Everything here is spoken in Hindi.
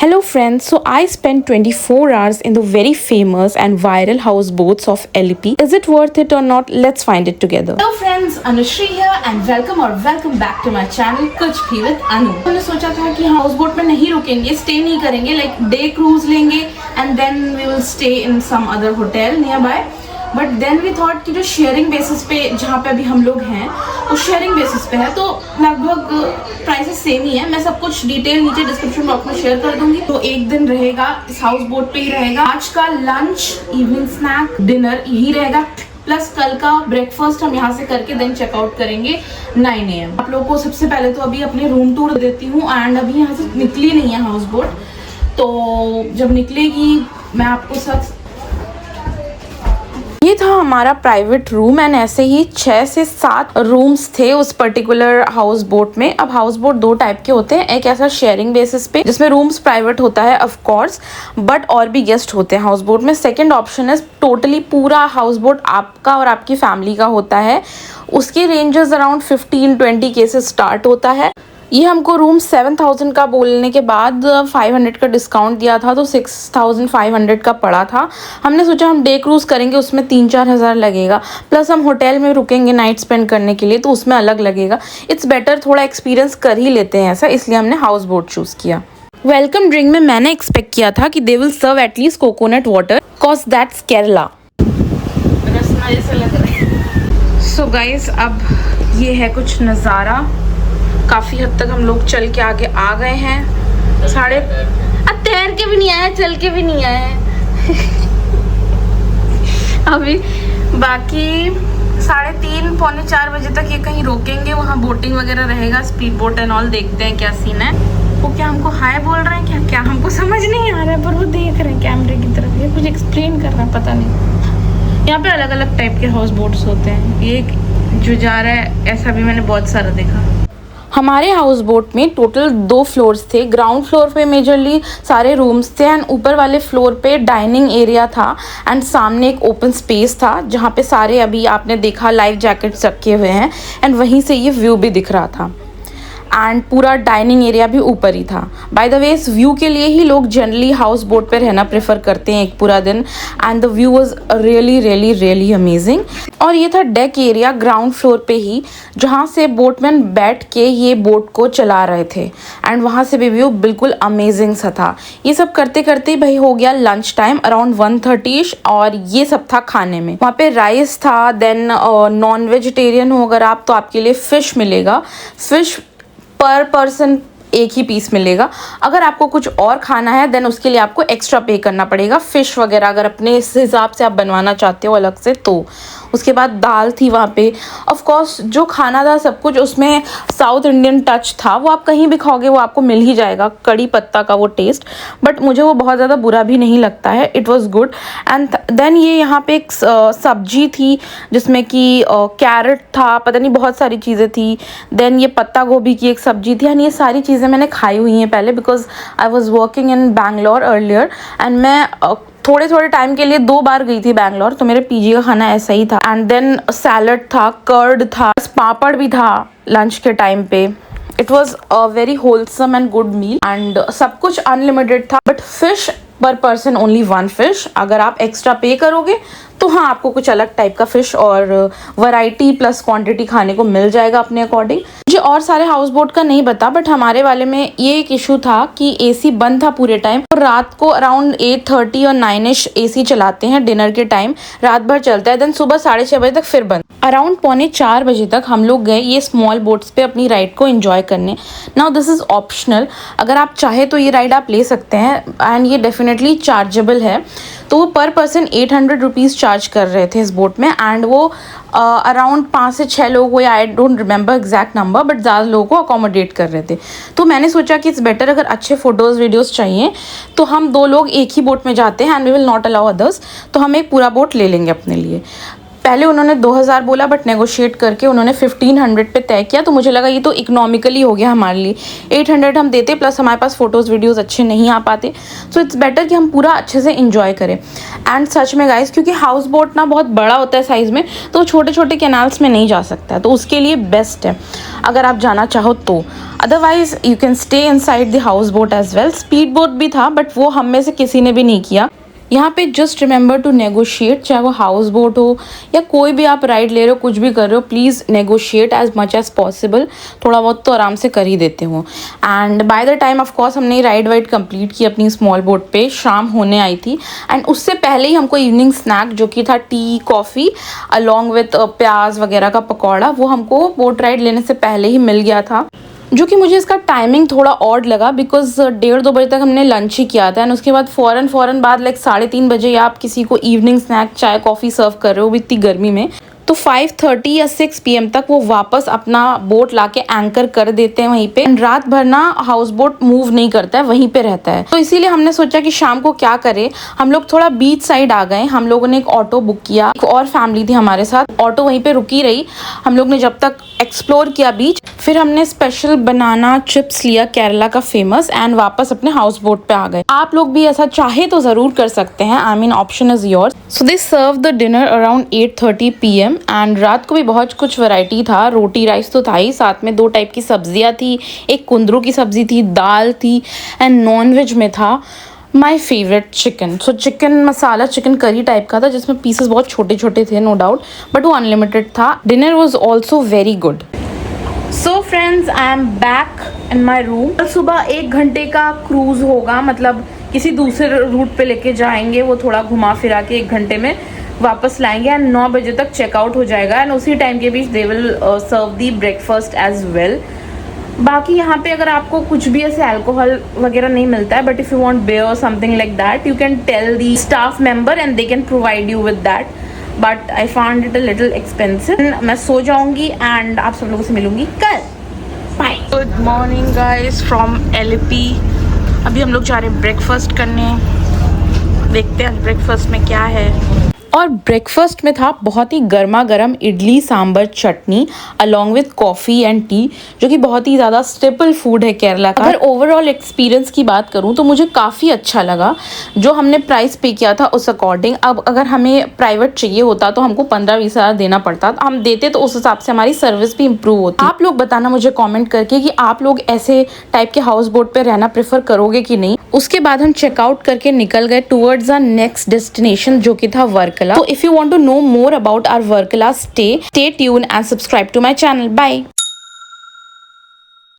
Hello friends, so I spent 24 hours in the very famous and viral houseboats of LEP. Is it worth it or not? Let's find it together. Hello friends, Anushri here and welcome back to my channel कुछ भी with अनु। हमने सोचा था कि हाउस बोट में नहीं रुकेंगे, स्टे नहीं करेंगे, लाइक डे क्रूज लेंगे and then we will stay in some other hotel nearby. But then we thought कि जो शेयरिंग बेसिस पे जहाँ पे अभी हम लोग हैं वो शेयरिंग बेसिस पे है, तो लगभग प्राइसेस सेम ही है। मैं सब कुछ डिटेल नीचे डिस्क्रिप्शन बॉक्स में शेयर कर दूंगी। तो एक दिन रहेगा इस हाउस बोट पे ही रहेगा। आज का लंच, इवनिंग स्नैक, डिनर यही रहेगा, प्लस कल का ब्रेकफास्ट हम यहाँ से करके देन चेकआउट करेंगे 9 AM। आप लोगों को सबसे पहले तो अभी अपने रूम टूर देती हूँ एंड अभी यहाँ से निकली नहीं है हाउस बोट, तो जब निकलेगी मैं आपको सब। ये था हमारा प्राइवेट रूम एंड ऐसे ही 6 से 7 रूम्स थे उस पर्टिकुलर हाउस बोट में। अब हाउस बोट दो टाइप के होते हैं, एक ऐसा शेयरिंग बेसिस पे जिसमें रूम्स प्राइवेट होता है ऑफ कोर्स, बट और भी गेस्ट होते हैं हाउस बोट में। सेकंड ऑप्शन है टोटली पूरा हाउस बोट आपका और आपकी फैमिली का होता है। उसके रेंजेस अराउंड 15-20 के से स्टार्ट होता है। ये हमको रूम 7000 का बोलने के बाद 500 का डिस्काउंट दिया था, तो 6500 का पड़ा था। हमने सोचा हम डे क्रूज़ करेंगे, उसमें 3-4 हज़ार लगेगा, प्लस हम होटल में रुकेंगे नाइट स्पेंड करने के लिए, तो उसमें अलग लगेगा। इट्स बेटर थोड़ा एक्सपीरियंस कर ही लेते हैं ऐसा, इसलिए हमने हाउस बोट चूज़ किया। वेलकम ड्रिंक में मैंने एक्सपेक्ट किया था कि they will serve at least coconut water, cause that's Kerala. So guys, अब ये है कुछ नज़ारा। काफ़ी हद तक हम लोग चल के आगे आ गए हैं। तैर के भी नहीं आए, चल के भी नहीं आए अभी बाकी 3:30 पौने 4 बजे तक ये कहीं रोकेंगे, वहाँ बोटिंग वगैरह रहेगा, स्पीड बोट एंड ऑल। देखते हैं क्या सीन है। वो क्या हमको हाय बोल रहे हैं, क्या क्या हमको समझ नहीं आ रहा है, पर वो देख रहे हैं कैमरे की तरफ, ये कुछ एक्सप्लेन कर रहा है, पता नहीं। यहाँ पे अलग अलग टाइप के हाउस बोट्स होते हैं। ये जो जा रहा है ऐसा भी मैंने बहुत सारा देखा। हमारे हाउस बोट में टोटल 2 फ्लोर्स थे। ग्राउंड फ्लोर पे मेजरली सारे रूम्स थे एंड ऊपर वाले फ्लोर पे डाइनिंग एरिया था एंड सामने एक ओपन स्पेस था जहाँ पे सारे अभी आपने देखा लाइफ जैकेट्स रखे हुए हैं एंड वहीं से ये व्यू भी दिख रहा था एंड पूरा डाइनिंग एरिया भी ऊपर ही था। बाय द वे, इस व्यू के लिए ही लोग जनरली हाउस बोट पे रहना प्रेफर करते हैं एक पूरा दिन and the view was really amazing. और ये था डेक एरिया ग्राउंड फ्लोर पे ही, जहाँ से बोटमैन बैठ के ये बोट को चला रहे थे एंड वहाँ से भी व्यू बिल्कुल अमेजिंग सा था। ये सब करते करते भाई हो गया लंच टाइम अराउंड 1:30 और ये सब था खाने में। वहाँ पे राइस था, देन नॉन वेजिटेरियन हो अगर आप तो आपके लिए फ़िश मिलेगा। फ़िश पर पर्सन एक ही पीस मिलेगा। अगर आपको कुछ और खाना है देन उसके लिए आपको एक्स्ट्रा पे करना पड़ेगा। फ़िश वगैरह अगर अपने इस हिसाब से आप बनवाना चाहते हो अलग से तो। उसके बाद दाल थी वहाँ पे। ऑफ कोर्स जो खाना था सब कुछ उसमें साउथ इंडियन टच था, वो आप कहीं भी खाओगे वो आपको मिल ही जाएगा, कड़ी पत्ता का वो टेस्ट। बट मुझे वो बहुत ज़्यादा बुरा भी नहीं लगता है, it was good. And then ये यहाँ पे एक सब्जी थी जिसमें कि कैरेट था, पता नहीं बहुत सारी चीज़ें थी। देन ये पत्ता गोभी की एक सब्जी थी एंड ये सारी चीज़ें मैंने खाई हुई हैं पहले, because I was working in Bangalore earlier and मैं थोड़े टाइम के लिए 2 बार गई थी बैंगलोर, तो मेरे पीजी का खाना ऐसा ही था। एंड देन सैलड था, कर्ड था, पापड़ भी था लंच के टाइम पे। It was a very wholesome and good meal एंड सब कुछ अनलिमिटेड था, but fish per person only 1 fish. अगर आप एक्स्ट्रा पे करोगे तो हाँ आपको कुछ अलग टाइप का फ़िश और वैरायटी प्लस क्वांटिटी खाने को मिल जाएगा अपने अकॉर्डिंग। मुझे और सारे हाउस बोट का नहीं पता, बट हमारे वाले में ये एक इशू था कि एसी बंद था पूरे टाइम और रात को अराउंड 8:30 और 9ish एसी चलाते हैं डिनर के टाइम, रात भर चलता है, देन सुबह 6:30 बजे तक फिर बंद। अराउंड पौने 4 बजे तक हम लोग गए ये स्मॉल बोट्स पे अपनी राइड को एंजॉय करने। नाउ दिस इज़ ऑप्शनल, अगर आप चाहे तो ये राइड आप ले सकते हैं एंड ये डेफिनेटली चार्जेबल है। तो वो पर पर्सन 800 रुपीज़ चार्ज कर रहे थे इस बोट में एंड वो अराउंड 5 से 6 लोगों को, या I don't remember exact number, but ज़्यादा लोगों को अकोमोडेट कर रहे थे। तो मैंने सोचा कि इट्स बेटर अगर अच्छे फ़ोटोज़ वीडियोज़ चाहिए तो हम 2 लोग एक ही बोट में जाते हैं and we will not allow others, तो हम एक पूरा बोट ले लेंगे अपने लिए। पहले उन्होंने 2000 बोला बट नेगोशिएट करके उन्होंने 1500 पे तय किया, तो मुझे लगा ये तो इकोनॉमिकली हो गया हमारे लिए। 800 हम देते प्लस हमारे पास फ़ोटोज़ वीडियोस अच्छे नहीं आ पाते, सो इट्स बेटर कि हम पूरा अच्छे से इंजॉय करें। एंड सच में गाइस, क्योंकि हाउस बोट ना बहुत बड़ा होता है साइज़ में, तो छोटे छोटे कैनाल्स में नहीं जा सकता है, तो उसके लिए बेस्ट है अगर आप जाना चाहो तो। Otherwise you can stay inside the house boat as well. Speed boat भी था बट वो हम में से किसी ने भी नहीं किया। यहाँ पे जस्ट रिमेंबर टू नेगोशिएट, चाहे वो हाउस बोट हो या कोई भी आप राइड ले रहे हो, कुछ भी कर रहे हो, please negotiate as much as possible. थोड़ा बहुत तो आराम से कर ही देते हो। And by the time of course हमने राइड वाइड कंप्लीट की अपनी स्मॉल बोट पे, शाम होने आई थी। एंड उससे पहले ही हमको इवनिंग स्नैक जो कि था टी कॉफ़ी अलॉन्ग विथ प्याज वगैरह का पकौड़ा, वो हमको बोट राइड लेने से पहले ही मिल गया था, जो कि मुझे इसका टाइमिंग थोड़ा ऑड लगा बिकॉज 1:30-2 बजे तक हमने लंच ही किया था। एंड उसके बाद फ़ौरन बाद लाइक 3:30 बजे आप किसी को इवनिंग स्नैक चाय कॉफ़ी सर्व कर रहे हो इतनी गर्मी में, तो 5:30 या 6 PM तक वो वापस अपना बोट लाके एंकर कर देते हैं वहीं पे। रात भर ना हाउस बोट मूव नहीं करता है, वहीं पे रहता है। तो इसीलिए हमने सोचा कि शाम को क्या करें, हम लोग थोड़ा बीच साइड आ गए। हम लोगों ने एक ऑटो बुक किया, एक और फैमिली थी हमारे साथ, ऑटो वहीं पे रुकी रही। हम लोग ने जब तक एक्सप्लोर किया बीच, फिर हमने स्पेशल बनाना चिप्स लिया केरला का फेमस, एंड वापस अपने हाउस बोट पे आ गए। आप लोग भी ऐसा चाहे तो ज़रूर कर सकते हैं, I mean option is yours. So they serve the dinner around 8:30 PM and रात को भी बहुत कुछ वैरायटी था। रोटी राइस तो था ही, साथ में 2 टाइप की सब्जियां थी, एक कुंदरू की सब्जी थी, दाल थी, एंड नॉन वेज में था my favourite chicken. So chicken masala chicken curry type का था जिसमें पीसेस बहुत छोटे छोटे थे नो डाउट, बट वो अनलिमिटेड था। Dinner was also very good. So friends, I am back in my room. कल सुबह 1 घंटे का क्रूज़ होगा, मतलब किसी दूसरे रूट पे लेके जाएंगे, वो थोड़ा घुमा फिरा के 1 घंटे में वापस लाएंगे एंड 9 बजे तक चेकआउट हो जाएगा। एंड उसी टाइम के बीच they will serve the breakfast as well. बाकी यहाँ पे अगर आपको कुछ भी ऐसे अल्कोहल वगैरह नहीं मिलता है, but if you want beer और something like that, you can tell the staff member and they can provide you with that, but I found it a little expensive. मैं सो जाऊँगी एंड आप सब लोगों से मिलूंगी कल। Bye. Good morning guys from LP। अभी हम लोग जा रहे हैं ब्रेकफास्ट करने, देखते हैं ब्रेकफास्ट में क्या है। और ब्रेकफास्ट में था बहुत ही गर्मा गर्म idli sambar chutney along with coffee and tea, जो कि बहुत ही ज़्यादा स्टेपल फूड है केरला का। अगर ओवरऑल एक्सपीरियंस की बात करूँ तो मुझे काफ़ी अच्छा लगा। जो हमने प्राइस पे किया था उस अकॉर्डिंग, अब अगर हमें प्राइवेट चाहिए होता तो हमको 15-20 हज़ार देना पड़ता, हम देते तो उस हिसाब से हमारी सर्विस भी इम्प्रूव होती। आप लोग बताना मुझे कॉमेंट करके कि आप लोग ऐसे टाइप के हाउस बोट पर रहना प्रेफर करोगे कि नहीं। उसके बाद हम चेकआउट करके निकल गए टूवर्ड्स आवर नेक्स्ट डेस्टिनेशन, जो कि था Varkala. So if you want to know more about our Varkala stay tuned and subscribe to my channel. Bye.